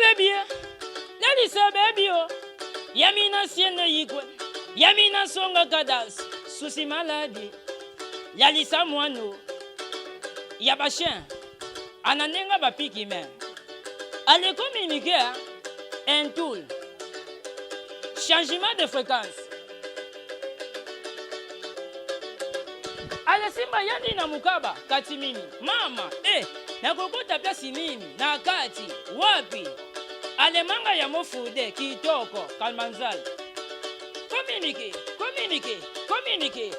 baby, Lalisa baby, Yamina sienne yikwe, Yamina songa kadas, souci maladie, Lalisa moano, Yabachin, Ananenga bapiki men. Allez communiquer un tool, changement de fréquence. Allez simba yandi na mukaba, kati mimi, mama, nakokota plasi nini, na kati, wapi. Ale manga ya mofude, kitoko, kalmanzal. Communiquez,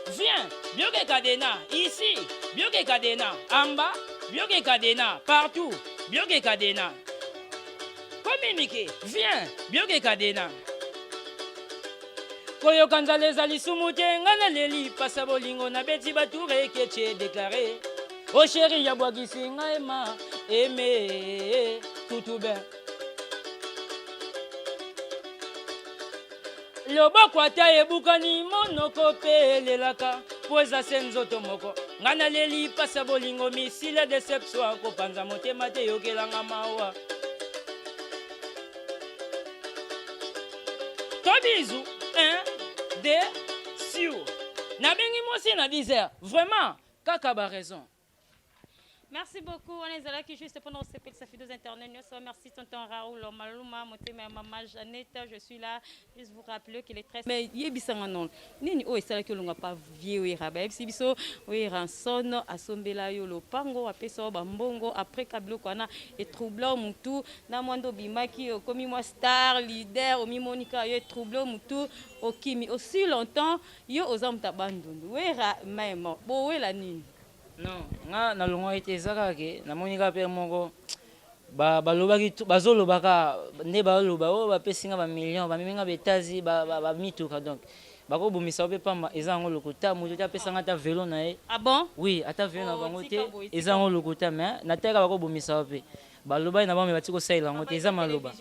viens, bioke kadena, ici, bioke kadena, en bas, bioke kadena, partout, bioke kadena. Communiquez, viens, bioke kadena. Koyo kanzale zali sumute, ngana leli, pasa bolingo na beti bature, keche déclaré. Oh chéri, ya bwagisi ngaema, aimé, tout bien. Loboko ata ebukani monoko pe lelaka poza senzoto moko ngana leli pasa bolingo misile deception kopanza motema te yokelanga mawa Tobizu 1 2 sur na bengi mosi na 10h vraiment kaka ba raison. Merci beaucoup. On est là qui juste pendant ce ça fait 2 internet. Merci tonton Raoul, Maluma, Motema, maman Jeannette. Je suis là. Juste vous rappeler qu'il est très. Mais il y a bien non. Nini oh c'est là que l'on n'a pas vieux rabat. Si biso oui ranson asombela yo lo pango apeso bambongo après kablo kwana et troublant mutu na mwando bimaki comme moi star leader au Monica yo troublant mutu okimi aussi longtemps yo ozam tabandundu. Oui même bo we la nini. Non, nga nalongo ete zakake namoni ka pe moko balobaki bazolobaka nde baloba o bapesinga ba million bameminga betazi ba mituka donc bakobomisa pe pamba ezango lokuta mutu ta pesanga ta vélo na e. Ah bon? Oui, ata vélo na bango te ezango lokuta mais na teka bakobomisa pe baloba na bambe batiko saila ngo te eza maloba.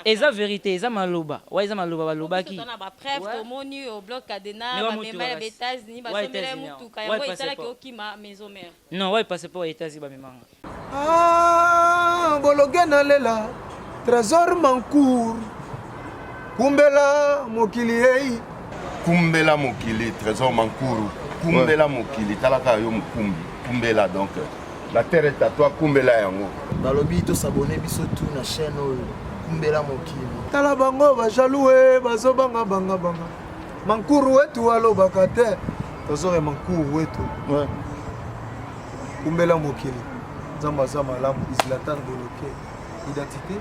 Eza vérité eza maloba. Wa eza maloba balobaki. On a ba preuve to moni au bloc cadena ba memba ya États-Unis ba sombela mutuka yango ezala ki okima maison mère. Non, ouais passeport États-Unis ba memanga. Ah, bologena lela trésor mancour. Kumbela mokili ei. Kumbela mokili trésor mancour. Kumbela mokili talaka yo mukumbi. Kumbela donc la terre est à toi, Kumbela yango. Balobi to s'abonner biso tout na chaîne Kumbela mokili. Tala bango ba jaloué bazo banga. Mankuru wetu alobaka te. Tozore mankuru wetu. Ouais. Kumbela mokili. Zamba malamu Islatan Boloké. Identité.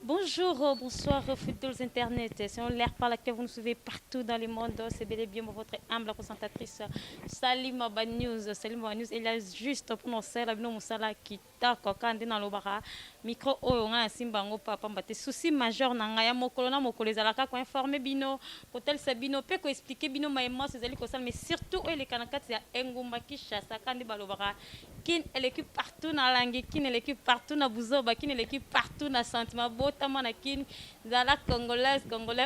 Bonjour, bonsoir, futurs internet. C'est en l'air par laquelle vous nous suivez partout dans le monde. C'est bel et bien votre humble présentatrice Salima News. Salima News, il a juste prononcé la bino musala qui t'a kokande dans le bara. Micro o nga simbango papa mbate souci majeur na nga ya mokolo na mokolo ezalaka ko informer bino kotel sa bino pe ko expliquer bino maïma c'est ali ko sala mais surtout les kanakati ya engumba kishasa kandi balobara kin l'équipe partout na langue kin l'équipe partout na buzoba kin l'équipe partout na sentiment botama na kin zala congolais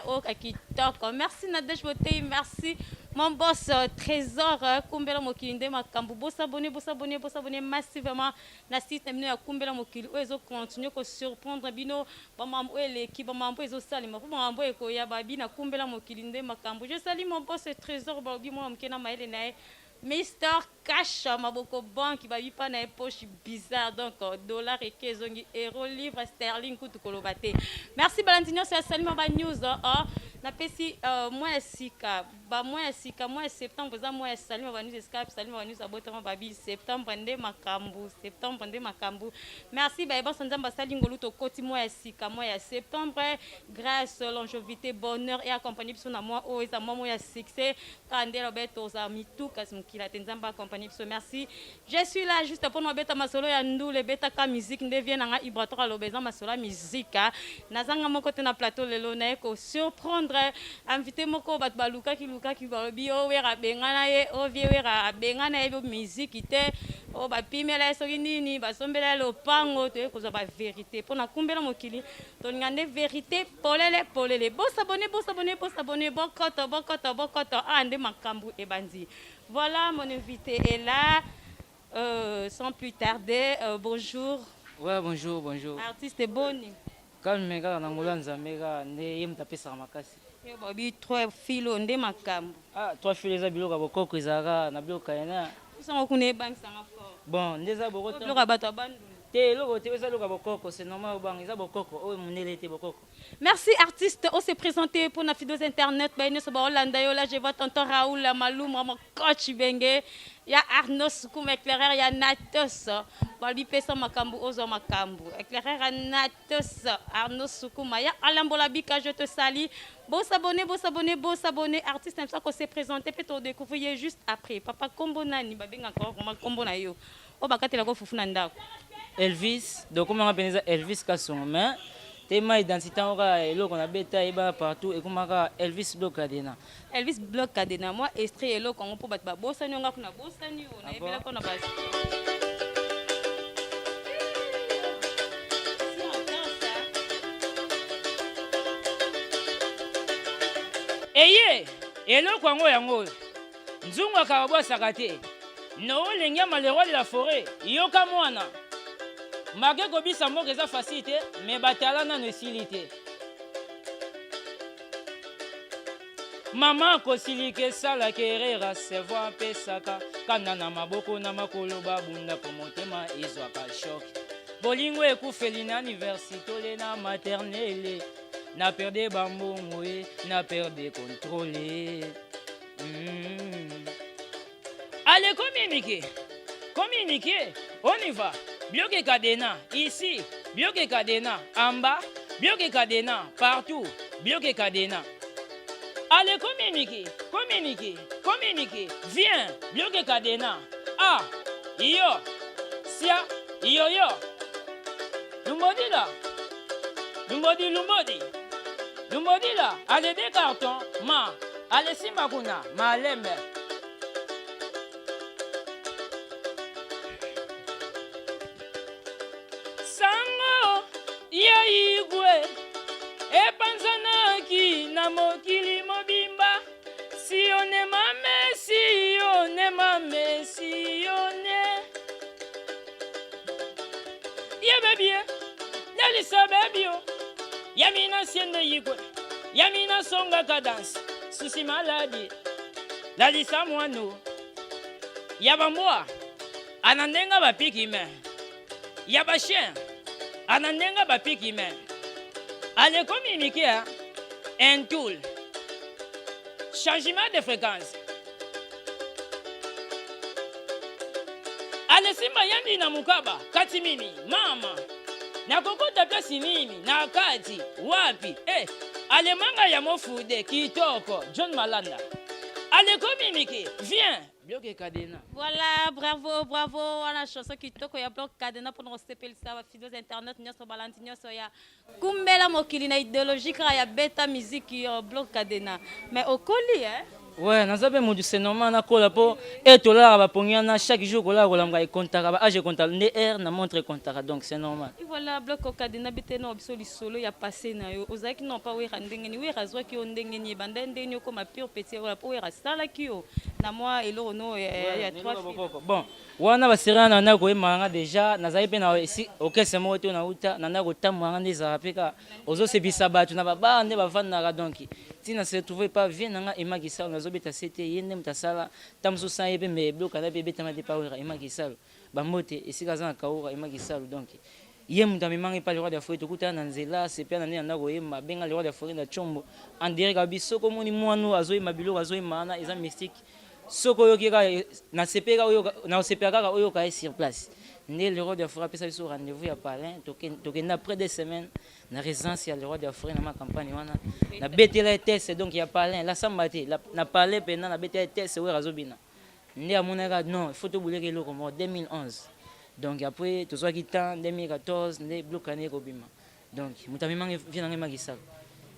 au kitoko. Merci Nadège Boté, merci mon boss trésor Kumbela mokili nde makambu bossa abonner massivement na site ya Kumbela mokili ozo continuer ko surprendre bino ba mambo l'équipe ba mambo ezo salima ba mambo eko ya babina Kumbela mokili nde makambu. Je salue mon boss trésor babi mo mkena maele na Mr. Cash, maboko banque, va y pas na poche bizarre donc dollar et kezongi euro livre sterling kutu kolobate. Merci Valentino, c'est Salima ba news na pesi moi sika septembre za moi Salima ba news escape Salima ba news abotama babi septembre nde makambu. Merci ba ba sanzamba salingolu to koti moi septembre grâce longévité bonheur et accompagné biso na moi o eza moi succès kandela beto za mituka simkila tenzamba accompagné biso. Merci. Je suis là juste pour nous beta masolo ya ndule beta ka musique nde vient nga ibratoire lobeza masolo musique nazanga moko te na plateau lelo na ko surprendre invité moko bat baluka ki balobi o wera bengana ye o vie wera bengana ye musique te o ba pimela soki nini ba sombela lopango te ko za ba vérité pour na kumbela mokili to ngande vérité polele bo s'abonner bokoto ande makambu e bandi. Voilà, mon invité est là. Sans plus tarder, bonjour. Ouais, bonjour, bonjour. Artiste boni. Calme kaka na ngolo nzambe kaka nde ye mutu apesaka makasi. Yo babi 3 filo nde makambo. Ah, 3 filo eza biloko ya bokoko ezalaka na biloko kayena. Sango kuna ebangisanga fort. Bon, nde eza bokoko. Biloko ya bato ya bandu. Te eloko te eza biloko ya bokoko, c'est normal obanga eza bokoko oyo mondele te bokoko. Merci artiste, on s'est présenté pour la vidéo internet. Là, je vois tonton Raoul Maloum, mon coach Bengue. Il y a Arnaud Soukoum, éclaireur, il y a Natos. Balbi Pesa Makambu, Ozo Makambu. Éclaireur, Natos, Arnaud Soukoum. Il y a Alain Bolabika, je te salue. Beau s'abonner, beau s'abonner, beau s'abonner. Artiste, c'est ça qu'on s'est présenté. Peut-être découvrir juste après. Papa Kombo Nani, Babing encore, Kombo Nayo. Oh, bakate la go Fufunanda. Elvis, donc comment on appelle Elvis Kasson, mais tema identité oka eloko na beta eba partout et comment Elvis Bloc Cadena. Elvis Bloc Cadena, moi extrait eloko on peut battre ba bosani on kuna bosani on a ebela kona basi. Eye, eloko yango yango. Nzungu akabosaka te. No lengia malheureux de la forêt, yoka mwana. Malgré que bisa moko eza facile mais batala nano esili te. Mama kosilika esalaka erreur asevoir apesaka kanda na maboko na makolo babunda po motema ezwaka shok. Bolingo ekufeli na université ole na maternelle na perde bambongo ye na perde contrôle. Allez communiquer, on y va. Bloqué Cadena, ici, bloqué Cadena, en bas, bloqué Cadena, partout, bloqué Cadena. Allez, communiquer, viens, bloqué Cadena. Ah, yo, sia, yo. Lumbodi là, allez des cartons, ma, allez simakuna, ma lembe. Ya igwe epanzanaki na mokili mobimba sione ya bebie yalisa bebio yamina siende igwe yamina songa kadance susi maladi lalisa mwano yabamboa anandenga bapiki me yabashien anandenga bapiki men. Allez communiquer un tool. Changement de fréquence. Allez simba yandi na mukaba kati mimi mama. Na kokota plasi mimi na kati wapi. Allez manga ya mofude kitoko John Malanda. Allez communiquer. Viens. Bloqué Cadena. Voilà, bravo. On a chanson qui toko ya Bloc Cadena pour nous stepper ça va vidéos internet nyoso balanti nyoso ya kumbela mokili na idéologie kra ya beta musique ya Bloc Cadena. Mais au colis Ouais, nazabe modu c'est normal na kola po etola ba pongiana chaque jour kola kolanga e contaka ba age contaka ne air na montre contaka donc c'est normal. Et voilà Bloc Cadena biteno biso lisolo ya passé na yo ozaki non pas wera ndengeni wera zwa ki ondengeni banda ndeni ko ma pure petit wala po wera sala ki yo na moi elo no ya 3 bon wana basirana na ko emanga déjà nazali pe na ici okese mo to na uta na ko tamwa ngeza peka ozo se bisabatu na baba nde bavanda donc tina se trouver pas vient nga emagisa nazobeta sete yende mtasala tamsusa yebe me bloka na bebe tamade pawera emagisalo bamote esika za kaura emagisalo donc ye mutami mangi pa le roi de Afrique kuta na nzela c'est pas nani na ko yema benga le roi de Afrique na chombo en direct abisoko moni mwanu azoyi mabilo azoyi mana eza mystique soko yokika na sepeka oyo na sepeka ka oyo ka sur place né le roi de Afrique pesa biso rendez-vous ya palin tokenda près des semaines na résidence ya le roi de Afrique na ma campagne wana na betela test donc ya palin la sambate na palais pena na betela test we razobina ndé amonaka non il faut to bouleke eloko mo 2011 donc après to soit temps 2014 ndé blocané kobima donc mutami mangi vient na ngemakisa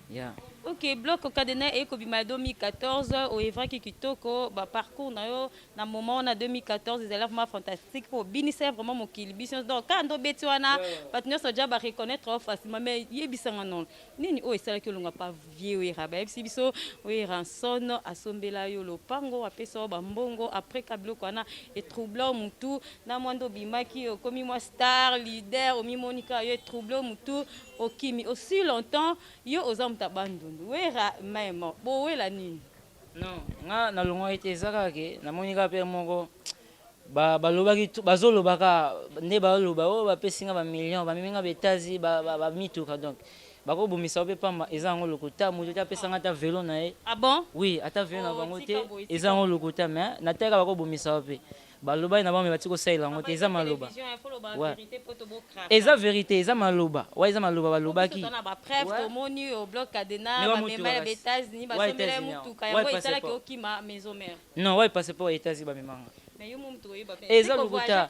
ya Ok, bloc Cadena et Kobima 2014, au Evra Kitoko, parcours na moment on a 2014, des élèves fantastiques pour binissé vraiment mon kilibis. Donc quand on betiwana, patino sa déjà reconnaître facilement mais yebisanga non. Nini oh c'est là que l'on a pas vieux rabat si biso oui ranson asombela yo lopango apesa bambongo après kablo kwana et troublant mutu na mwando bimaki komi moi star leader au mimonika yo troublant mutu okimi aussi longtemps yo ozamta bandundu wera même bo wela nini non nga nalongo ete ezakake namoni kaka mpe moko balobaki bazolobaka nde baloba oyo bapesinga bamillion bameminga betazi bamituka donc bakobomisa mpe pamba eza yango lokuta moto te apesanga ata velo na ye. Ah bon? Oui ata velo na bango te eza yango lokuta mais nateka bakobomisa mpe balobai na bango me bati kosalela yango te eza maloba eza vérité eza maloba wa eza maloba balobaki non wa passeport ya États-Unis bamemanga eza lokuta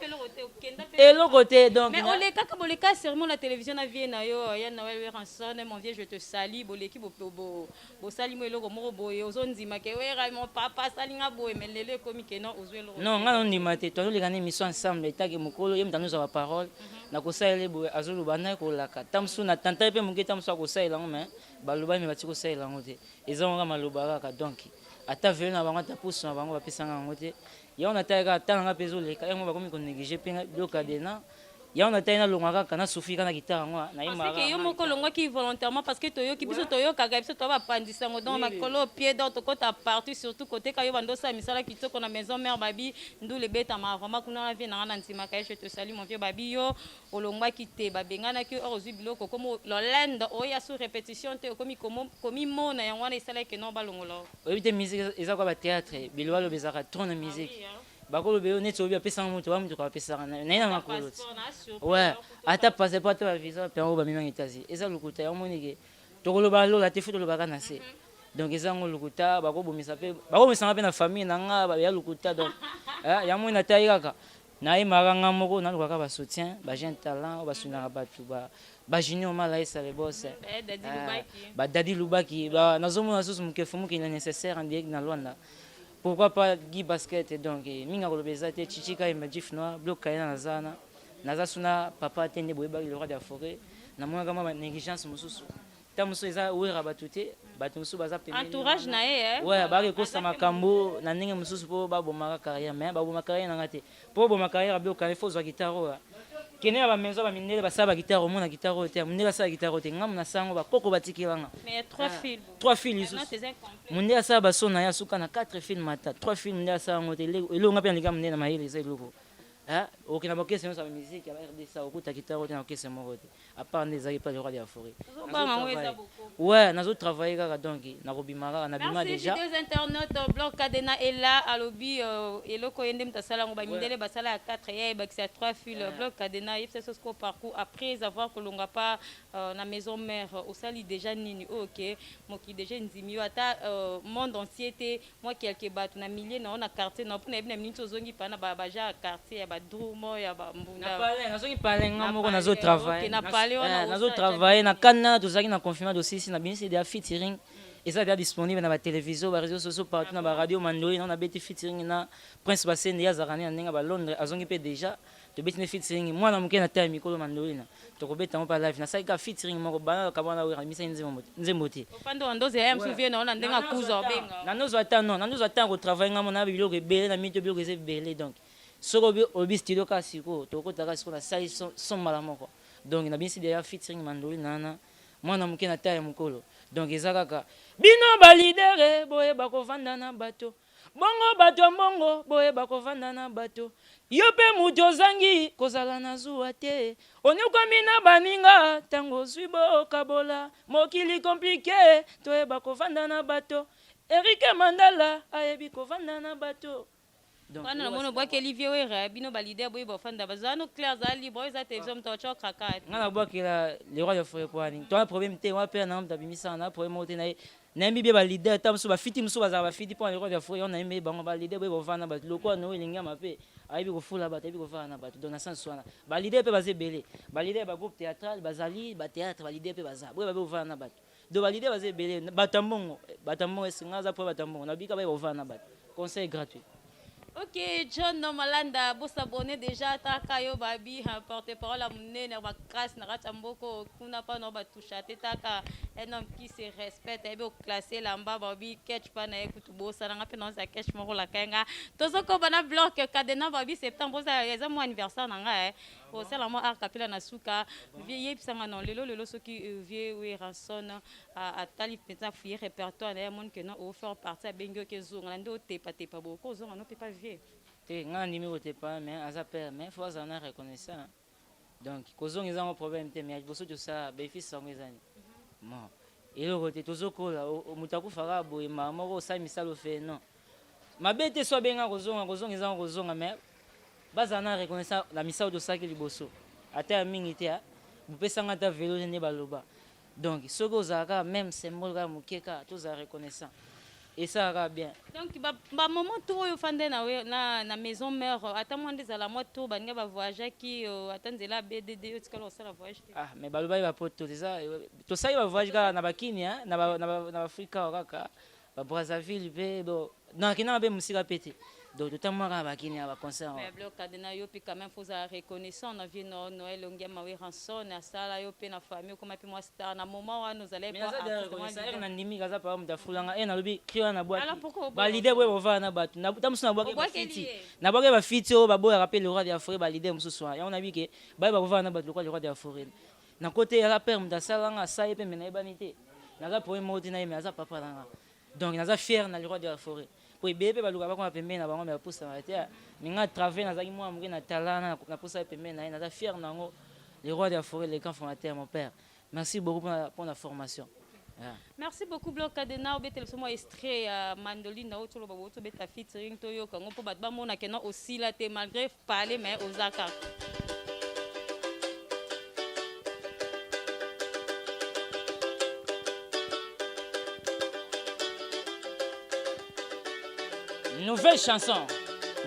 eloko te donc mais on les kaka boleka serment la télévision na vie na yo ya na wewe ranson mon vieux je te salue boleki bo sali mo eloko moko boye ozondima ke wera mon papa salinga boye mais lelo komi ke non ozwe eloko non nga non ndima te to lekana émission ensemble etaki mokolo ye mutano za parole na kosalela boye azoluba na kolaka tamsu na tanta pe muke tamsu akosalela ngo mais baloba me bati kosalela ngo te eza nga maloba kaka donc ata velo na bango ata pusu na bango bapesanga ngo te ya on ataka tanga pezo leka yango bakomi ko négliger pe bloc Cadena ya on ataka na longa kaka na Sophie kana guitare ngo na imara parce que yo moko longa ki volontairement parce que toyo ki biso toyo kaka biso to ba pandisa ngo dans makolo pied dans to kota partout surtout côté kayo bando sa misala kitoko na maison mère babi ndu le beta ma vraiment kuna na vie na na ntima ka je te salue mon vieux babi yo olongwa kite babengana ki ozwi biloko comme l'Hollande oya sous répétition te komi mona yango na isala ke non balongolo oyite musique eza kwa ba théâtre bilwa lo bezaka trop na musique bakolo be neti obi apesanga moto wa moto apesanga na ina makolo ouais ata passeport te ba visa pe ngo ba mimanga États-Unis eza lokuta ya monike tokoloba lola te futo lobaka na se donc eza ngo lokuta bakobomisa pe bakobomisa pe na famille na nga ba ya lokuta donc ya mona tayi kaka na imara moko na lokaka ba soutien ba jeune talent ba sunaka batu ba junior mala esa le boss ba Dadi Lubaki ba nazomona susu mukefu muke nécessaire en direct na Luanda. Pourquoi pas Guy Basket donc minga kolobeza te chichika et Magif Noir bloc Cadena nazana nazasuna papa tende boyeba le roi de la forêt na mona kama négligence mususu ta musu eza wera batute batu musu baza pembe entourage na ye ouais ba ke kosa makambo na ndenge mususu po ba bomaka carrière mais ba bomaka carrière na ngate po bomaka carrière bloc Cadena faut zo guitare kene ba maison ba minele ba saba guitare mona guitare te minele sa guitare te ngam na sango ba koko batikilanga mais 3 fils munde asa basona ya suka na 4 films mata 3 films nda asa ngote elonga pe ndika munde na mahele eza eloko okina bakese nyonso ya musique ya RDC okuta guitare te na okese moko te à part ndeza pas le roi de la forêt ouais nazo travailler kaka donc na kobimaka na bima déjà merci des internautes bloc Cadena est là à lobby eloko yende mtasala ngo ba mindele basala ya 4 ya ba kisa 3 fils bloc Cadena yepse ce qu'on parcours après avoir que longa pas na maison mère au sali déjà nini OK moki déjà nzimi ata monde entier te moi quelque batu na milliers na on a quartier na pona ebina minute ozongi pana ba ja quartier ya ba drumo ya ba mbunda nazongi pale ngamo nazo travailler nazo travailler na kana tozaki na confinement aussi na bien c'est des featuring et ça est disponible na ba télévision ba réseaux sociaux partout na ba radio mandoli na beti featuring na Prince Basene ya zakani na ba Londres azongi pe déjà to beti ne featuring moi na muke na time mikolo mandoli na to ko beta mo pa live na sai ka featuring moko bana ka bana we misa nzembo te opando andoze ya msuvie na ona ndenga kuza obenga na nozo ata ko travailler ngamo na biloko ebele na mito biloko ezebele donc soko obi studio ka siko to ko taka siko na sai son malamoko donc na bien c'est déjà featuring mandoli nana mwana muke na taille mukolo donc ezakaka bino ba leader boye bakovanda na bato bongo bato mbongo boye bakovanda na bato yo pe muto zangi kozala na zuwa te onyukwami na baninga tango zwi bokabola mokili compliqué toye bakovanda na bato Eric Mandala ayebi kovanda na bato donc on a mono bois que Olivier Wera bino ba leader boy bofanda bazano clair za libre za télévision mtocho kaka ngana bois que le roi de forêt poani toi problème te wa pe na mta bimisa na problème ote na mbi ba leader tam so ba fiti muso ba za ba fiti po le roi de forêt on a mbi bango ba leader boy bofanda ba loko no elinga mape ayebi ko fula ba tebi ko fana na bato donc na sens wana ba leader pe ba zebele ba leader ba groupe théâtral bazali ba théâtre ba leader pe baza boy ba bofanda na bato do valide baza ebele batambongo esinga aza po batambongo na bika baye bovana na bato conseil gratuit. Ok, John Malanda, vous s'abonnez déjà, Takayo Babi, porte-parole à Mounene, ma crasse, Narachamboko, Kunapa, Noba Touchate, Taka, un homme qui se respecte, et bien classé là-bas, Babi, Ketch, Pana, Kutubo, Saranga, Penance, à Ketch, Moro, la Kanga, Tozoko, Bana, Bloc, Kadena, Babi, septembre, ça, les mon anniversaire, Nanga, au sein de moi, Arcapila, Nasuka, vieille, Psangano, Lelo, ce qui vient, oui, rançonne, à Talif, Peta, fouiller répertoire, et mon que non, au faire partie à Bengo, Kezo, Lando, Tepa, beaucoup, on ne peut pas vivre. Nga numéro te pas mais aza père mais faut azana reconnaissant donc kozong ils ont un problème te mais boso to ça bénéfice sango ezani bon et le côté tozokola mutaku fara boye mama ko sa misalo fait non mabete so benga kozong ils ont kozonga mais bazana reconnaissant la misalo to ça ki liboso ata mingi te bupesanga ta vélo ne baloba donc soko zaka même symbole ka mukeka to za reconnaissant. Et ça va bien. Donc, moment tout au fond de la maison mère, attends-moi des à la moitié tout, bah va voyager qui attend de la BDD, tu connais ça la voyage. Ah, mais baluba il va pour tout ça. Tout ça il va voyager na bakini hein, na Afrika okaka, ba Brazzaville be bon. Non, qui n'a pas musique pété. Donc tout le temps à bakini à concert. Mais bloc cadena yo puis quand même faut ça reconnaissant on vient Noël on gagne mawe rançon na sala yo pe na famille comme puis moi star na moment où nous allons pas ça na ndimi kaza pa mu dafulanga na lobi kiwa na boîte. Alors pourquoi ba leader boy bova na batu na tamusu na boîte ba fiti. Na boîte ba fiti o ba boy rappel le roi de Afrique ba leader mususu ya on a vu que ba bova na batu le roi de Afrique. Na côté ya père mu dasalanga sa yepe mena ibanité. Na za pour moti na yeme za papa langa. Donc na za fier na le roi de Afrique. Pour bébé baluka ba ko pembe na bango me poussa na te minga travailler na zaki moi mwe na talana na poussa pembe na za fier nango le roi de la forêt les camps fondateurs mon père. Merci beaucoup pour la formation. Yeah. Merci beaucoup bloc cadena obetel somo extrait mandoline na otolo babo to beta featuring to yo kango po bat ba mona kena aussi la te malgré parler mais ozaka. Nouvelle chanson.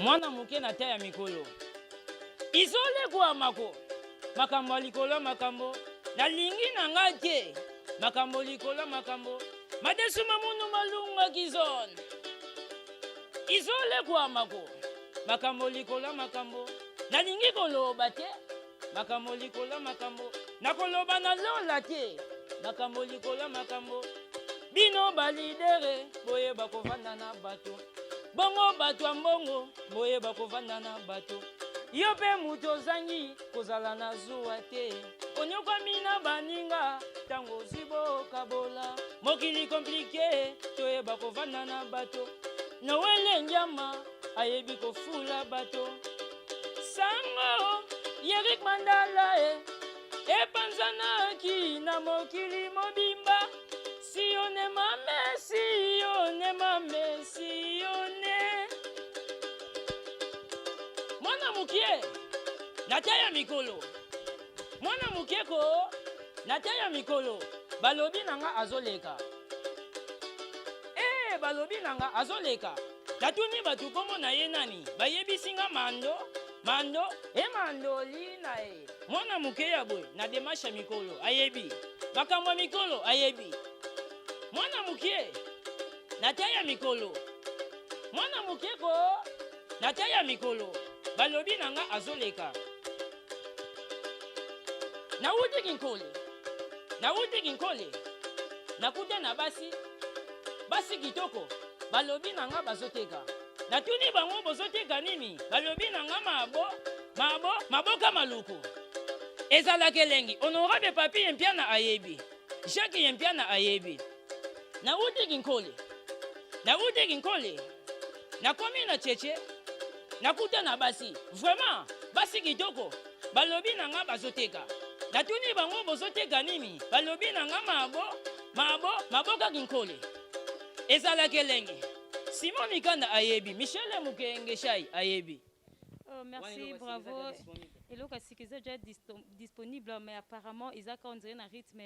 Mwana muke na taya mikolo. Izole kwa mako. Makambo likolo makambo. Na lingi na ngate. Makambo likolo makambo. Madesu mamunu malunga kizon. Izole kwa mako. Makambo likolo makambo. Na lingi koloba te. Makambo likolo makambo. Na koloba na lola te. Makambo likolo makambo. Bino balidere boye bakovanda na bato. Bongo bato mbongo boye bakovanda na bato yo pe muto zangi kozala na zuwa te onyoka mina baninga tango zibo kabola mokili komplike toye bakovanda na bato na wele njama ayebi kofula bato sango Yerik Mandala epanzana ki na mokili mobimba Sione mame, sione mame, sione. Mwana mukie, nataya mikolo. Mwana mukie ko, nataya mikolo. Balobi nanga azoleka. Balobi nanga azoleka. Tatuni batu komo na ye nani. Bayebi singa mando, mandolina Mwana mukie ya boy, na demasha mikolo, ayebi. Makamwa mikolo, ayebi. Mwana mukie nataya mikolo mwana mukie ko nataya mikolo balobi nanga azoleka na wuti kinkole nakuta na basi kitoko balobi nanga bazoteka natuni bango bozoteka nini balobi nanga maboka maluku ezalaka elengi honorable papi yempiana ayebi Jacques yempiana ayebi na wuti kinkole na komi na cheche nakuta na basi vraiment basi kitoko balobi nanga bazoteka natuni bango bozoteka nini balobi nanga maboka kinkole ezalaka elengi Simon Mikanda ayebi Michel Mukenge Shai ayebi. Merci, bravo. Et là, c'est déjà disponible, mais apparemment, ils ont un rythme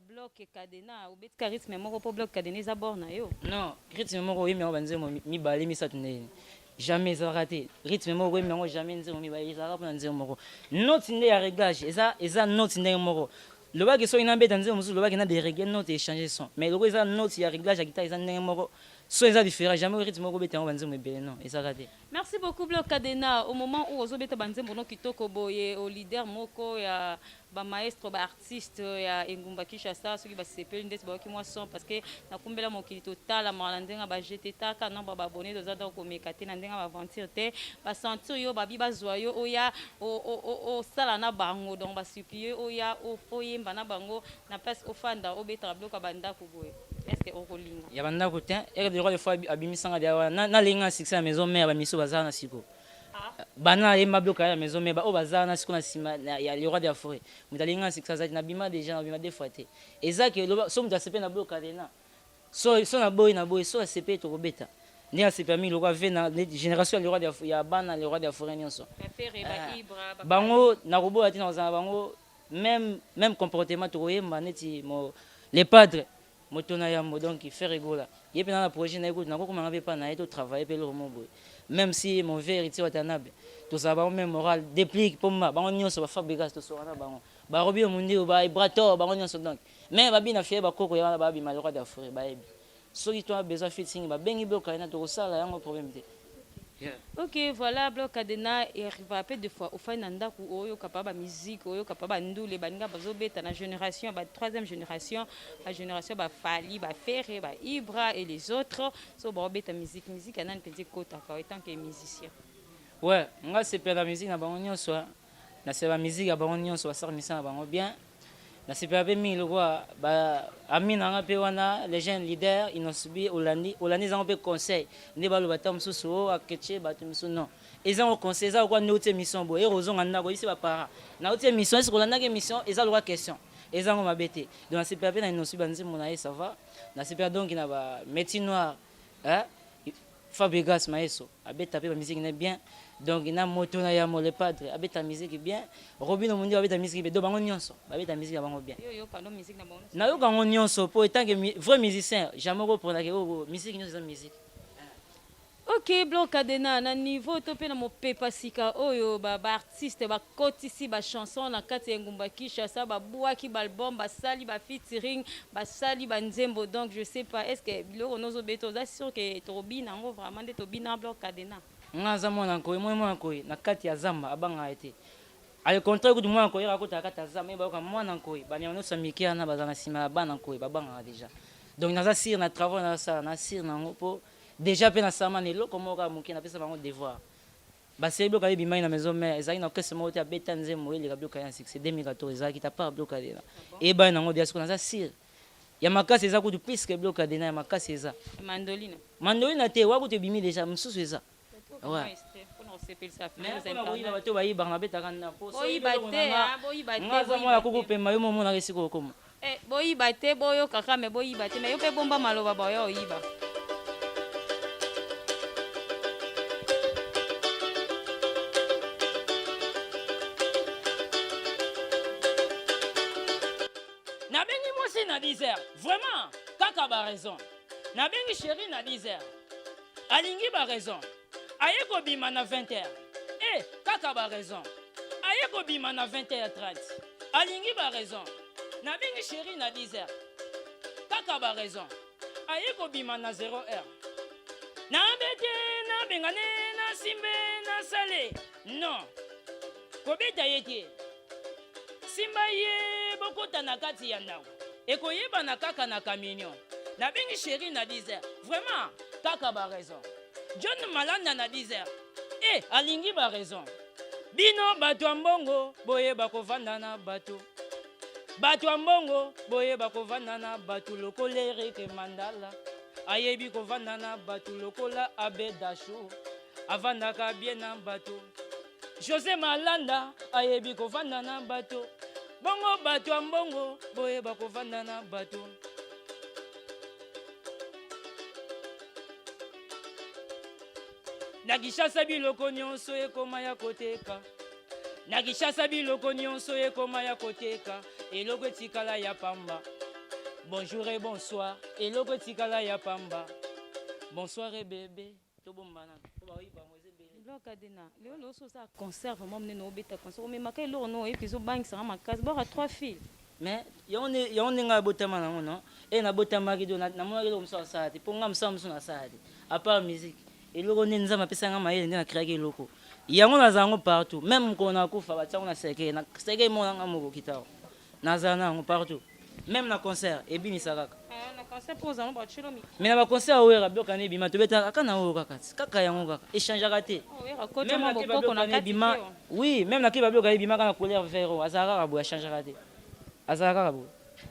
bloc cadena ou bet charisme moko po bloc cadena za borna yo. Non, rythme moko oui mais on banze mi bali mi satune. Jamais ça raté. Rythme moko oui mais on jamais nze mi bali ça rapona nze moko. Note ndé ya réglage eza note ndé moko. le bas qui sont une embête dans le bas qui n'a des régler notes et changer son mais le ça note il y a réglage à guitare ils ont soit ça différent jamais rythme ko beta on banze mbele non et ça raté. Merci beaucoup Bloc Cadena. Au moment où Ozobeta Banzembo no kitoko boye au leader moko ya ba maestro ba artiste ya Engumba Kishasa ceux qui ba sepel ndet ba ki moi son parce que na kumbela mokili total la malandenga ba jeter taka non ba abonné dans za donc mekate na ndenga ba aventure te ba sentir yo ba bi ba zoyo oya o sala na bango donc ba supplier oya o foyemba na bango na place ofanda obeta Bloc banda ko boye. Est-ce que okolinga ya banda ko tin et de roi fois abimisanga dia na linga succès à maison mère ba miso bazana siko bana yemba Bloc ya maison mère ba o bazana siko na sima ya le roi de la forêt mutalinga succès za na bima déjà na bima deux fois te ezaki so muta sepe na Bloc Cadena so na boy so sepe to kobeta ni a sepe mi le roi ve na génération le roi de ya bana le roi de la forêt nyonso bango na robo ati na za bango même comportement to yemba neti mo les padres motona yambo donc il fait rigola yepe na projet na écoute na ko manga pas na eto travailler pe le mobo même si mon vérité watanabe to ça ba même moral déplique pour moi bango nyonso ba fabrikas to so na bango ba robi mundi ba brato bango nyonso donc mais ba bina fie ba koko ya ba bi malheureux d'affaire ba ebi so qui toi besoin fitting ba bengi Bloc Cadena to sala yango problème te. Yeah. Ok, voilà, Bloc Cadena et arrive à peu de fois au fin nanda ku oyo kapaba musique oyo kapaba ndule baninga bazobeta na génération ba troisième génération la génération ba Fali ba Ferré ba Ibra et les autres so ba beta musique anan petit kota ka étant que musicien. Ouais, nga c'est la musique na bango nyonso na c'est la musique ya bango nyonso ça misa na bango bien. Na sepe abe mi lokwa ba amina nga pe wana les jeunes leaders ils ont subi Olandi za pe conseil ne ba lo batam susu akeche ba tumsu non ils ont conseil za kwa note mission bo et rozonga ndako ici ba para na ote mission est Olanda ke mission eza lo question ils ont mabete donc na sepe abe na inosu banzi mona ça va na sepe donc na ba métier noir hein Fabregas maeso abeta pe ba musique ne bien donc il a moto na ya mo le padre abeta musique bien Robino mundi abeta musique bien do bango nyonso abeta musique bango bien Yo kano musique na bango na yo kango nyonso po etant que vrai musicien jamais reprendre que musique nyonso musique. Ok, Bloc Cadena na niveau to pe na mopepa sika oyo ba artiste ba kotisi ba chanson na kati ya Engumba Kishasa ba buaki ba album ba sali ba featuring ba sali ba nzembo donc je sais pas est-ce que biloko nozo beto za sûr que tobina ngo vraiment de tobina Bloc Cadena ngaza mwana ko mwana ko na kati ya zamba abanga ete ale contraire ko mwana ko yaka ko ta kata zamba ba ko mwana ko ba nyano samikia na bazana sima bana ko ba banga déjà donc naza sir na travail na ça na sir na ngopo déjà pe na sama ne lo komo ka muki na pesa bango devoir ba c'est Bloc Cadena bimai na maison mère ezaki na kese mo te abeta nzembo ile ka Bloc Cadena c'est 2014 ezaki ta pas Bloc Cadena e ba na ngo diasko naza sir ya makasi eza kutu plus que Bloc Cadena ya makasi eza mandolina te wa kutu bimi déjà msusu eza ouais bato bayibanga betaka na ngaza mwana kokopemba yo momonaka esika okoma boyiba te boyoka kaka me boyiba te me yo mpe bomba maloba boya oyiba nabengi mwasi na 10h vraiment kaka baraison nabengi chéri na 10h alingi baraison aye kobima na 20h kaka baraison aye kobima na 20h30 alingi baraison nabengi chéri na 10h kaka baraison aye kobima na 0h nabete nabengane nasimbe nasale non kobeta ye te simba ye bokota na kati ya ndako ekoyebana kaka na camion nabengi chéri na 10h vraiment kaka baraison John Malanda na 10h alingi baraison bino bato ya mbongo boyeba kovanda na bato bato ya mbongo boyeba kovanda na bato lokola Erike Mandala ayebi kovanda na bato lokola Abedasho avandaka bien na bato José Malanda ayebi kovanda na bato bongo bato ya mbongo boyeba kovanda na bato na Kishasa biloko nyonso ekoma ya koteka na Kishasa biloko nyonso ekoma ya koteka eloko etikala ya pamba bonjour et bonsoir eloko etikala ya pamba bonsoir et bébé tobombana Bloc Cadena lelo so ça concert vraiment mne no beta concert mais makai loro no episo bank ça ma case bora 3 filles mais yango ndenge abotama nango non e nabotamaki do namonaki eloko mosusu asala te mpo nga mosala mosusu nasala te apart musique eloko nde nzambe apesanga mayele nde nakreaki eloko yango naza yango partout même mokolo nakufa batiango na seke monanga moko kitao nazala na yango partout même na concert ebimisa kaka mais na baconcert oyera bioka na ebima tobetaka kaka na oyo kaka yango kaka échangeaka te oui même na kiba bioka ebimaka na couleur vert oyo azala kaka boye achangeaka te azala kaka boye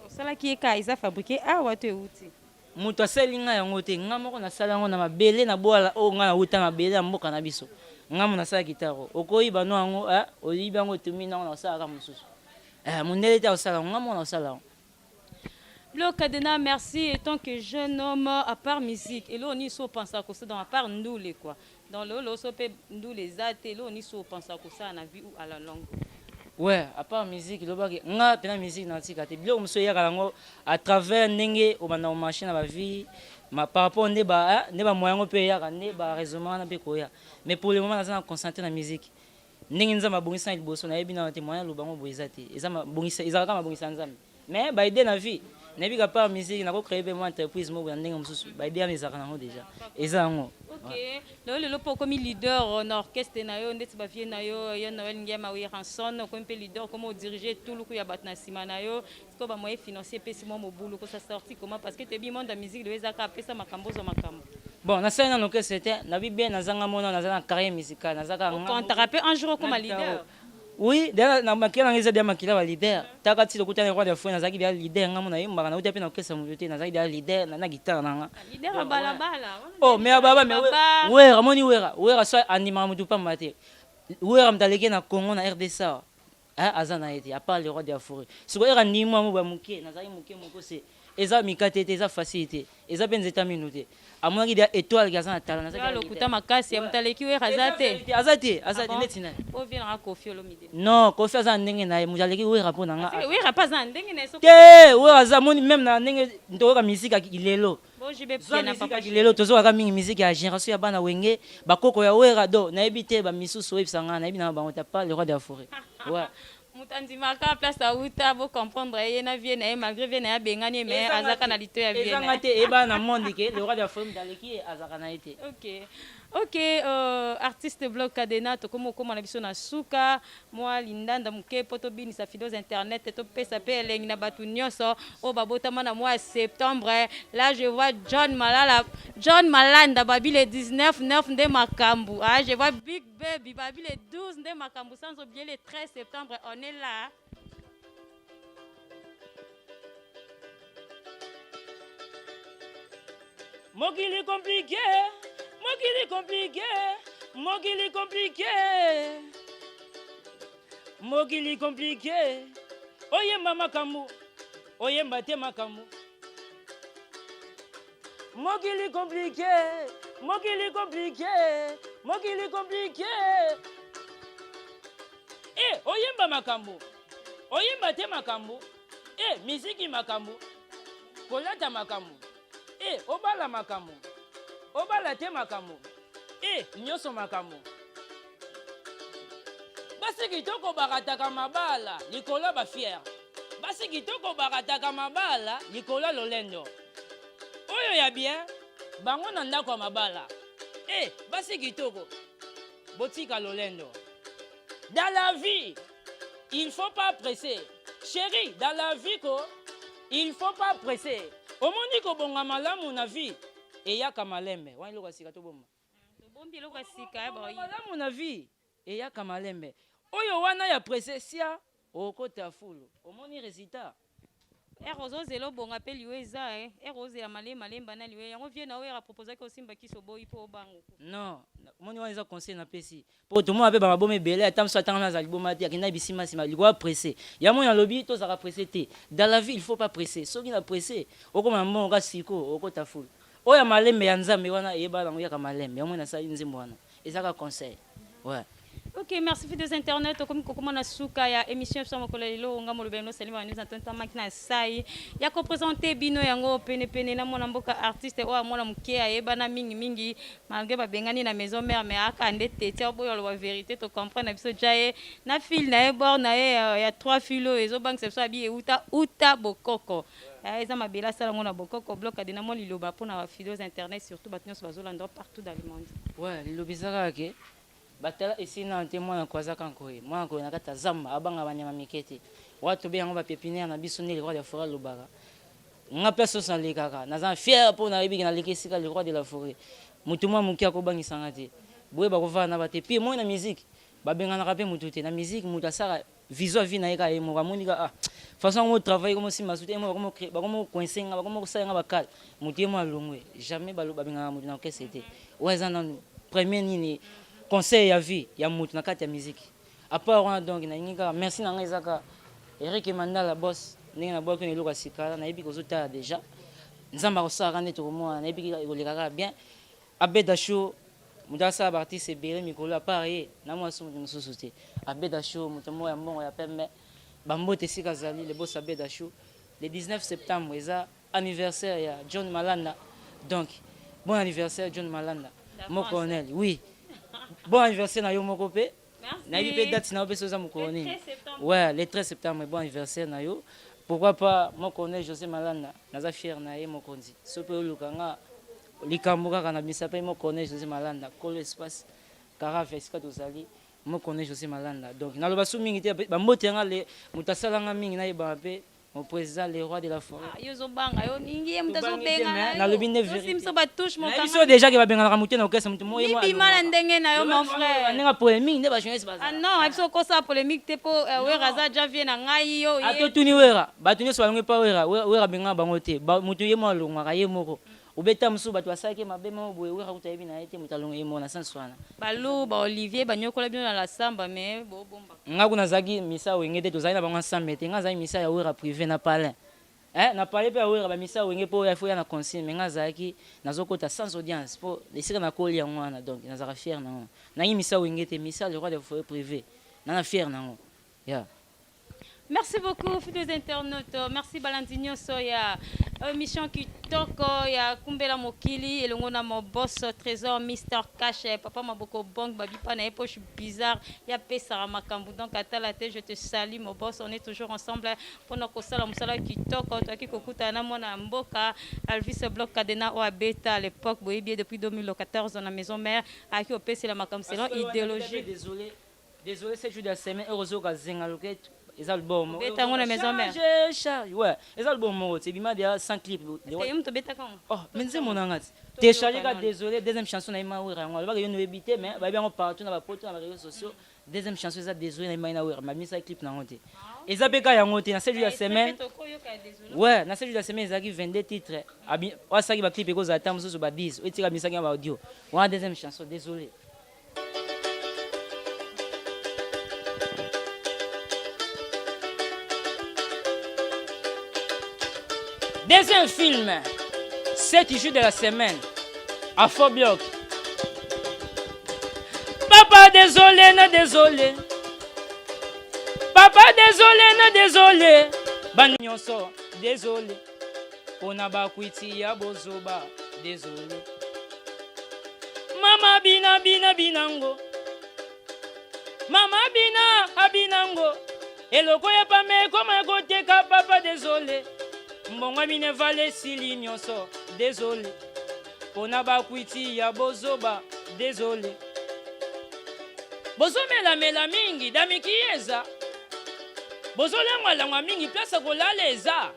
osalaki ye ka eza fabriqué awa to euti moto asali ngai yango te ngai moko nasala yango na mabele na bwala oyo ngai nauta na mabele ya mboka na biso ngai mo nasala kitaro okoyiba no yango oyibi yango otumi nango na osalaka mosusu mondele te osala yango ngai moko na osala yango. Bloc Cadena, merci. Et tant que jeune homme, à part musique, et là on y so pense à ça dans à part nous les quoi. Dans le so peut nous les athées, là on y so pense à ça à la vie ou à la langue. Ouais, à part musique, le bague, nga pena musique na tikate. Bloc monsieur ya kalango à travers ndenge o bana o machine na vie, ma par rapport ne ba moyen ko pe ya ne ba raisonnement na pe ko ya. Mais pour le moment na concentrer na musique. Ndenge nzamba bongisa liboso na yebi na témoin lo bango boizate. Ezama bongisa ezalaka ma bongisa nzambe. Mais ba idée na vie nebi ka part musique na ko créer be mo entreprise mo ndenge mosusu ba idée ya ezaka nango déjà ezango. OK, le pour comme leader en orchestre na yo ndeti ba vie na yo yo Noël Ngema wi ranson comme leader comment diriger tout le coup ya batna sima na yo ko ba moyen financier pe si mo mobulu ko ça sorti comment parce que te bi monde de musique de ezaka pesa makambo zo makambo. Bon, na scène no que c'était na bi bien na zanga mona na zanga carrière musicale na zanga on t'a rappelé un jour comme leader. Oui, d'ailleurs, na makila ngeza dia makila ba leader. Taka ti lokuta na roi de fou na zaki dia leader ngamo na yimba na uta pe na okesa mujote na zaki dia leader na guitare na. Leader bala bala. Oh, mais baba mais ouais, ramoni wera so anima mutu pa mate. Wera mtaleke na Congo na RDC. Azana ete a part le roi de Afori. Siko era ni mo ba muke na zaki muke moko se. Eza mikate te eza facilité. Eza penza ta minute. Amona ki dia étoile gazana tala na zaki. Lokuta makasi ya mtaleki wera azate. Azate netina. O vient na Kofi Olomide. Non, Kofi aza ndenge na mujaleki wera pona nga. Wera pas za ndenge na so. Te, wera aza moni même na ndenge ntoka musique kilelo. Bo jibe piana papa kilelo tozo ka mingi musique ya génération ya bana wenge bakoko ya wera do na ebite ba misusu ebisanga na ebina bango ta pas le roi de la forêt. Ouais. Mutanzi maka place à uta bo comprendre ye na vie na malgré vie na bengani mais azaka na lito ya vie. Ezanga te eba na monde ke le roi de la forêt daleki azaka na été. OK, artiste Bloc Cadena to comme na biso na suka moi lindanda muke poto bini sa fidos internet to pesa pe elengi na batu nyonso o babotama na mois septembre là je vois John Malanda babi le 19 nde makambu je vois Big Baby babi le 12 nde makambu sans oublier le 13 septembre on est là. Mokili compliqué. Mokili compliqué. Oyemba makambu. Oyemba te makambu. Mokili compliqué. Oyemba makambu. Oyemba te makambu. Misiki makambu. Kolata makambu. Obala makambu. Obala te makambo. Nyoso makambo. Basi kitoko bakataka mabala, likola ba fier. Basi kitoko bakataka mabala, likola lolendo. Oyo ya bien, bango na ndako ya mabala. Basi kitoko botika lolendo. Dans la vie, il faut pas presser. Chérie, dans la vie il faut pas presser. Omoni ko bonga malamu na vie. Eyaka malembe wani loka sika to bomba bombi loka sika ba yi malamu na vie eyaka malembe oyo wana ya presesia okota fulu omoni résultat erozo zelo bonga pe liwe eza erozo ya malemba na liwe yango vie na oyo proposer ko simba kiso boyi po bango non omoni wana eza conseil na pesi po to mo ape ba mabome belé atamso atanga na zali boma te akina bisima sima liwa presser ya mo ya lobi to saka presser te dans la vie il faut pas presser soki na presser okoma mbongo ka siko okota fulu oya malembe ya nzambe wana eyeba nango yaka malembe yango na sali nzembo wana ezaka conseil. Ouais. Ok, merci fidèles internautes. Comme on a souka ya émission sur mon collègue lo nga mo beno salima nous entend makina sai ya ko présenter bino yango pene pene na mona mboka artiste o mona muke ayeba na mingi mingi malgré ba bengani na maison mère mais aka ndete tia boyo la vérité to comprendre biso jaye na fil na e bord na e ya 3 filo ezo bank se so abi uta bokoko eza mabela sala ngona bokoko bloc adina mo liloba pona ba fidèles internet surtout batnyos bazolanda partout dans le monde. Ouais, lilobisaka ke batala esina ante mwana kwaza kankoye mwana ko nakata zamba abanga banyama mikete watu be yango ba pépinière na biso ne le roi de la forêt lobaka nga place sans le kaka naza fier pour na ribi na lekesika le roi de la forêt mutu mwa mukia ko bangisanga te boye ba kova na bate puis moi na musique ba benga na rapé mutu te na musique mutu asara vision vie na eka e mo monika ah façon mo travail comme si masute mo comme créer ba comme coincenga ba comme ça nga ba kal mutu mo alongwe jamais ba benga mutu na kese te oza na premier nini conseil ya vie ya mutu na kati ya musique à part on donc na ngika merci na ngai zaka Eric Mandala boss ndenge na boka ne loka sikala na yebi kozota déjà nzamba ko sara ne to mo na yebi ko lekaka bien abeda show mudasa artiste bele mikolo à part na mo asu mutu société abeda show mutu mo ya mbongo ya pembe bambote sika zali le boss abeda show le 19 septembre eza anniversaire ya John Malanda donc bon anniversaire John Malanda mon colonel oui. Bon anniversaire na yo moko pe. Na bi date na ope soza mokoni. Ouais, le 13 septembre bon anniversaire na yo. Pourquoi pas mon colonel José Malanda, naza fier na ye mokonzi. Sope olukanga likambo kaka na bisa pe mon colonel José Malanda, kolo espace Carafe esika tozali mon colonel José Malanda. Donc na loba su mingi te ba mbote nga le mutasala nga mingi na yeba pe mon président le roi de la forêt. Yo banga yo ningi mutazo benga na lobi ne vérité. Simso ba touche mon kanga. Ils déjà que ba benga na mutena okesa mutu moyo mo. Bibi mala ndenge na yo mon frère. Nenga polémique ne ba journaliste ba. Ah non, abso ko sa polémique te po wera za janvier na ngai yo. Ato tuni wera, ba tuni so balonge pa wera benga bango te. Mutu ye mo longa ka ye moko. Ubeta musu batu asake mabema boye wera kutayebi na ete mutalonga ye mo na sanswana. Balu ba Olivier banyokola bino na la samba mais bo bomba. Nga kuna zaki misa wengete tozali na bango ensemble te nga zaki misa ya wera privé na palin. Na parler pe wera ba misa wenge po ya fo ya na consigne nga zaki nazokota sans audience po lesika na koli ya mwana donc nazaka fier na na yi misa wengete misa le roi de forêt privé na fier na ngo ya. Merci beaucoup, fidèles internautes. Merci Balandinho Soya. Mission qui toque ya Kumbela Mokili et le ngona mon boss trésor Mr Cash. Papa m'a beaucoup bon, babi pas na poche bizarre. Ya Pessara Makambu. Donc à la tête, je te salue mon boss. On est toujours ensemble pour notre sala musala qui toque. Toi qui kokuta na mona mboka. Alvis Bloc Cadena ou Beta à l'époque. Boy bien depuis 2014 dans la maison mère. À qui au PC la Makambu selon idéologie. Désolé, c'est juste la semaine. Heureusement que Zenga Loket. Les albums. Beta ngona maison mère. Ouais, les albums c'est bima dia 100 clips. Et tu beta quand? Oh, mais c'est mon angati. Télécharger désolé, deuxième chanson na ima wera ngwa. Ba yo no ebité mais ba bien partout na ba poto na réseaux sociaux. Deuxième chanson ça désolé na ima na wera. Ma mi ça clip na ngote. Eza beka ya ngote na cette la semaine. Ouais, na cette la semaine ezaki 22 titres. Abi wa saki ba clip eko za tam so ba 10. Etika mi saki ba audio. Wa deuxième chanson désolé. Deuxième film, 7 jours de la semaine, à Fort Bloc. Papa désolé, non désolé. Papa désolé, non désolé. Banyonso, désolé. Ponaba kwiti ya bozoba, désolé. Mama bina bina binango. Mama bina abinango. Eloko ya pame koma koteka papa désolé. Mbonga mine vale sili nyonso, désolé. Pona bakwiti ya bozoba, désolé. Bozo mela mingi dami kieza. Bozo lengwa mingi place kolaleza.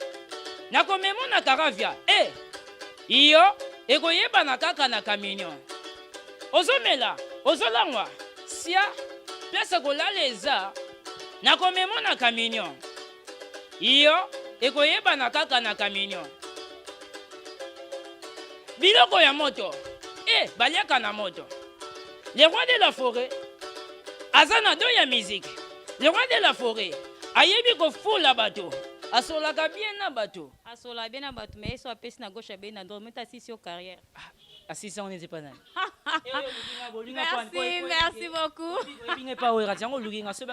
Nakomemo na karavia. Iyo ekoyeba na kaka na camion. Ozomela, ozolangwa. Sia place kolaleza. Nakomemo na camion. Iyo ekoyeba na kaka na camion. Biloko ya moto. Baliaka na moto. Le roi de la forêt. Azana do ya musique. Le roi de la forêt. Ayebi ko fula bato. Asolaka bien na bato. Asola bien na bato mais so apesi na gauche bien na droite mais ta si carrière. assistant on n'était pas là. Merci beaucoup. Merci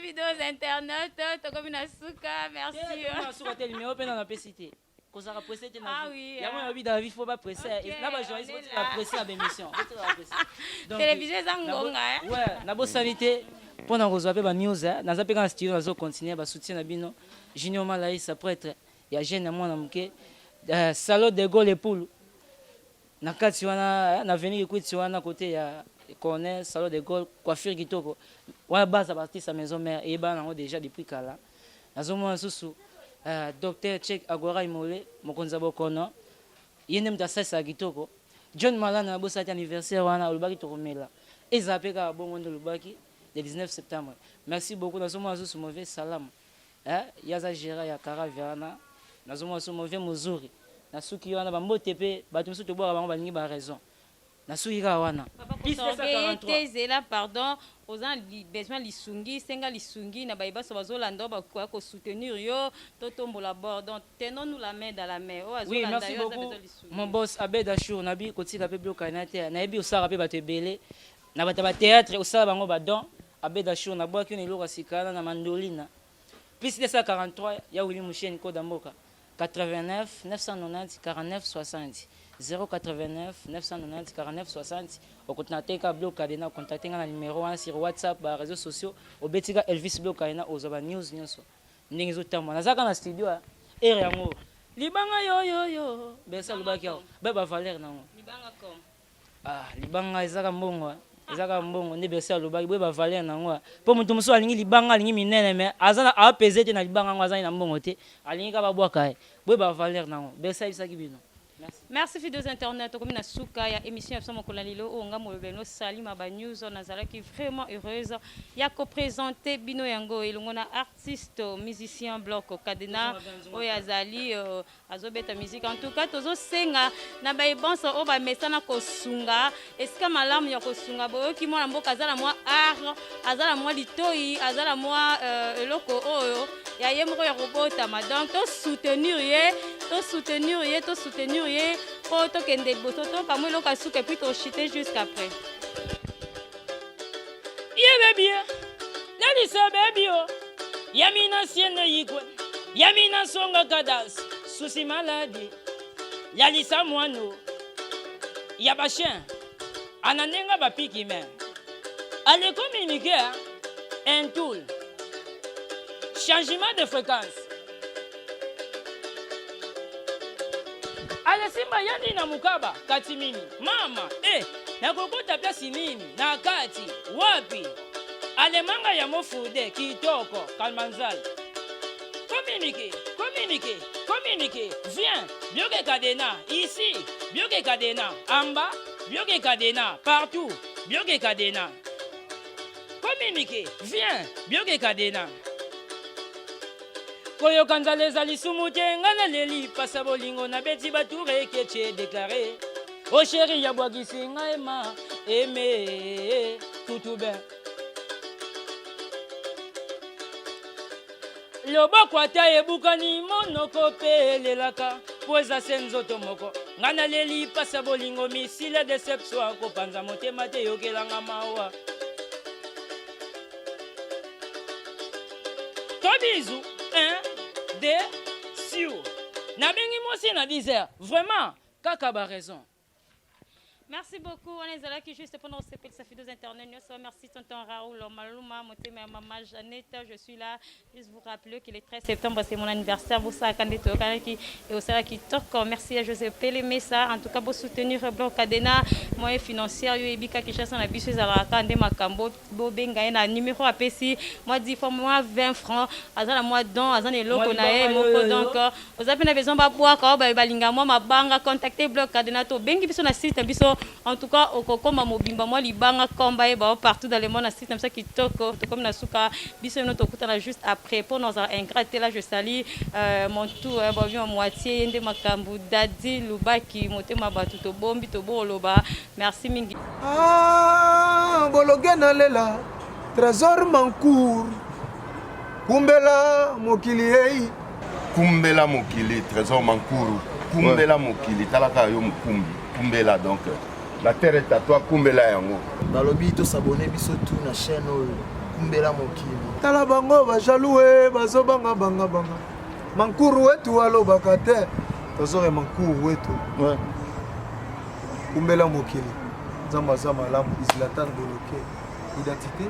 vidéos internet, Tokomina Souka, merci. Ah oui. Faut pas presser. Là, bah, journaliste, la presser à l'émission. Télévision Zangonga. Ouais, na bo sanité. Pendant que vous avez la news, dans un peu quand studio, nous continuer à soutenir la bino. Junior Malaï, ça peut être. Il y a jeune à moi, namké. Salon de Gaulle et Poule. Na kati wana na venir écouter wana côté ya connaît salon de Gaulle coiffure kitoko. Wana base à partir sa maison mère et ba nango déjà depuis kala. Nazomo susu docteur Check Agora Imole mokonza bokono. Yende mtasasa kitoko. John Malana bosa anniversaire wana olubaki tokomela. Ezapeka bongo ndo lubaki le 19 septembre. Merci beaucoup nazomo susu mauvais salam. Yaza Gérard ya Karaviana. Nazomo susu mauvais muzuri. Nasuki wana bambote pe bato misusu toboka bango balingi ba raison nasuki ka wana là pardon aux besoin lisungi senga lisungi na baiba so bazolanda bakwa ko soutenir yo totombola bord donc tenons-nous la main dans la main. Oui, merci beaucoup mon boss Abed Achour nabi kotika pe bloka na te na yebi osara pe bato ebele na bato ba théâtre osara bango ba don Abed Achour na bwa kino loka sikana na mandolina plus de 143 ya Willy Mouchen ko damboka 89 990 49 60 089 990 49 60 au contacter Bloc Cadena contacter na numéro 1 sur WhatsApp ba réseaux sociaux au betika Elvis Bloc Cadena aux news nyonso ndenge zotamwa nazaka na studio ere yango libanga yo besa lubaki yao ba valeur nango libanga comme libanga ezaka mbongo ezaka mbongo nde besa lubaki ba valeur nango po mutu muso alingi libanga alingi minene mais azana apeze te na libanga ngo azana mbongo te alingi ka babwaka ba valeur nango besa isaki bino. Merci fidèles internautes comme na souka ya émission ya Somokola Lilo onga molobeno Salima ba news nazalaki vraiment heureuse ya ko présenter bino yango elongona artiste musicien Bloc Cadena oyazali azobeta musique en tout cas tozo senga na ba bonso o ba mesana ko sunga eska malamu ya ko sunga boyo ki mwana mboka azala mwa art azala mwa litoi azala mwa eloko oyo ya yemoko ya robota ma donc to soutenir ye pour to kende boso to kamwe loka suke puis to chiter jusqu'après. Baby, that is a baby. Yamina sienne yikwe. Yamina songa kadas. Souci maladie. Yalisa moano. Yabachien. Ananenga bapiki men. Allez communiquer un tool. Changement de fréquence. Ale simba yani na mukaba kati mimi mama nakokota plasi nini na kati wapi ale manga ya mofude kitoko kalmanzali communiquer viens Bloc Cadena ici Bloc Cadena amba Bloc Cadena partout Bloc Cadena communiquer viens Bloc Cadena Koyo kanzale ezali sumute ngana leli pasa bolingo na beti bature keche déclaré oh chéri ya bwagisi ngai ma aimé tout bien loboko ata ebukani monoko pe elelaka po eza se nzoto moko ngana leli pasa bolingo misile deception kopanza motema te yokelanga mawa tobizu sûr. Nabengi moi aussi na 10h. Vraiment, kaka ba raison. Merci beaucoup. On est là qui juste pendant ces petites vidéos internet. Merci tonton Raoul, Maluma, Motema, maman Jeannette. Je suis là. Juste vous rappeler que le 13 septembre c'est mon anniversaire. Vous savez qui et au Sera qui toque. Merci à José Pélémé ça. En tout cas pour soutenir Bloc Cadena, moyen financier. Yo ebika qui chasse na biso za kande makambo bobenga na numéro APC. Moi 10 fois moi 20 francs. Azala moi don azana eloko na e moko donc. Vous avez besoin ba boire ka ba balinga moi mabanga contacter Bloc Cadena to bengi biso na site biso. En tout cas, au Kokoma Mobimba, moi, Libanga, Komba, partout dans le monde, c'est comme ça qui toque, comme la souka, bisous, nous t'écoutons juste après. Pour nos ingrates, là, je salue mon tour, en moitié, Yende Makambu, Dadi, Lubaki, Motema Batuto, Bombi, Tobo, Loba. Merci, Mingi. Ah, Bologena Lela, Trésor Mancour, Kumbela Mokili, Kumbela Mokili, Trésor Mankuru. kumbela mokili talaka yo mukumbi kumbela donc la terre est à toi kumbela yango balobi tosabone biso tu na chaîne oyo kumbela mokili tala bango bajaloue bazobanga banga banga mankuru wetu alobaka te tozore mankuru wetu kumbela mokili nzambe aza malamu Zlatan Boloke identité